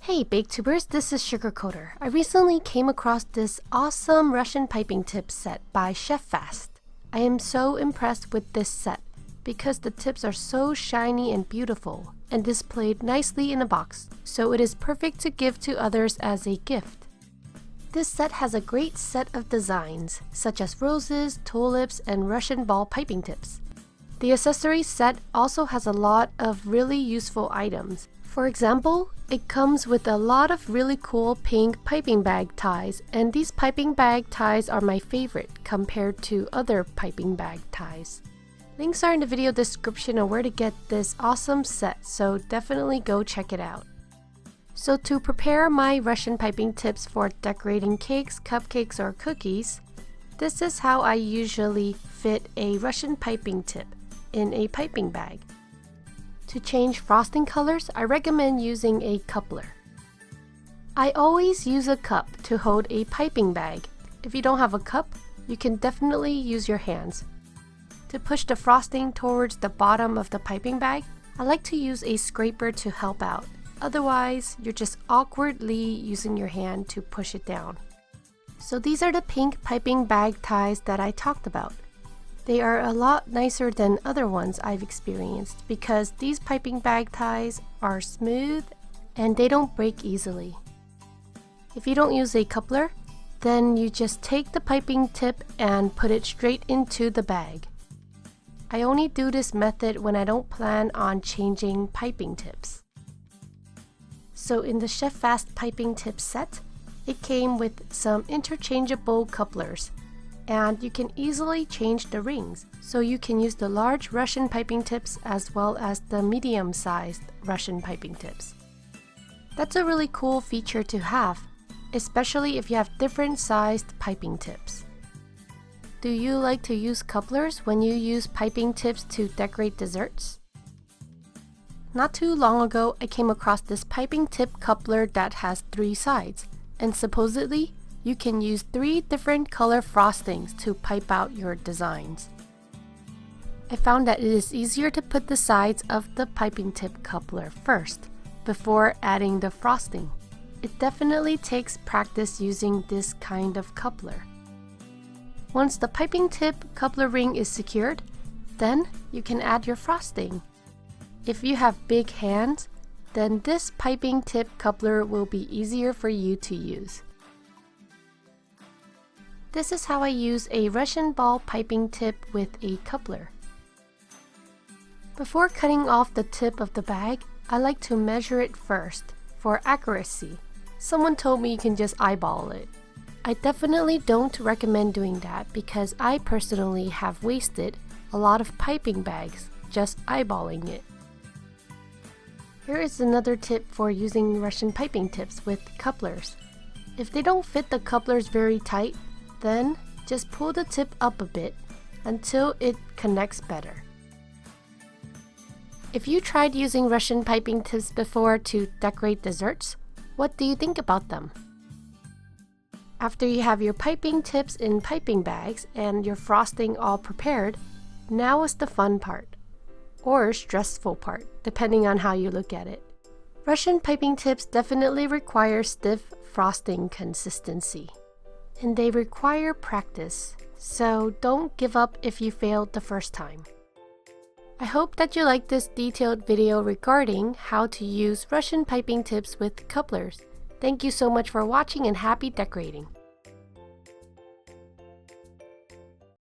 Hey BakeTubers, this is Sugarcoder. I recently came across this awesome Russian piping tips set by Chef Fast. I am so impressed with this set because the tips are so shiny and beautiful and displayed nicely in a box, so it is perfect to give to others as a gift. This set has a great set of designs, such as roses, tulips, and Russian ball piping tips. The accessory set also has a lot of really useful items. For example, it comes with a lot of really cool pink piping bag ties, and these piping bag ties are my favorite compared to other piping bag ties. Links are in the video description on where to get this awesome set, so definitely go check it out. So to prepare my Russian piping tips for decorating cakes, cupcakes, or cookies, this is how I usually fit a Russian piping tip in a piping bag. To change frosting colors, I recommend using a coupler. I always use a cup to hold a piping bag. If you don't have a cup, you can definitely use your hands. To push the frosting towards the bottom of the piping bag, I like to use a scraper to help out. Otherwise, you're just awkwardly using your hand to push it down. So these are the pink piping bag ties that I talked about. They are a lot nicer than other ones I've experienced because these piping bag ties are smooth and they don't break easily. If you don't use a coupler, then you just take the piping tip and put it straight into the bag. I only do this method when I don't plan on changing piping tips. So in the Chef Fast piping tip set, it came with some interchangeable couplers. And you can easily change the rings, so you can use the large Russian piping tips as well as the medium-sized Russian piping tips. That's a really cool feature to have, especially if you have different sized piping tips. Do you like to use couplers when you use piping tips to decorate desserts? Not too long ago, I came across this piping tip coupler that has 3 sides, and supposedly, you can use 3 different color frostings to pipe out your designs. I found that it is easier to put the sides of the piping tip coupler first, before adding the frosting. It definitely takes practice using this kind of coupler. Once the piping tip coupler ring is secured, then you can add your frosting. If you have big hands, then this piping tip coupler will be easier for you to use. This is how I use a Russian ball piping tip with a coupler. Before cutting off the tip of the bag, I like to measure it first for accuracy. Someone told me you can just eyeball it. I definitely don't recommend doing that because I personally have wasted a lot of piping bags just eyeballing it. Here is another tip for using Russian piping tips with couplers. If they don't fit the couplers very tight, then just pull the tip up a bit until it connects better. If you tried using Russian piping tips before to decorate desserts, what do you think about them? After you have your piping tips in piping bags and your frosting all prepared, now is the fun part, or stressful part, depending on how you look at it. Russian piping tips definitely require stiff frosting consistency. And they require practice, so don't give up if you failed the first time. I hope that you liked this detailed video regarding how to use Russian piping tips with couplers. Thank you so much for watching and happy decorating!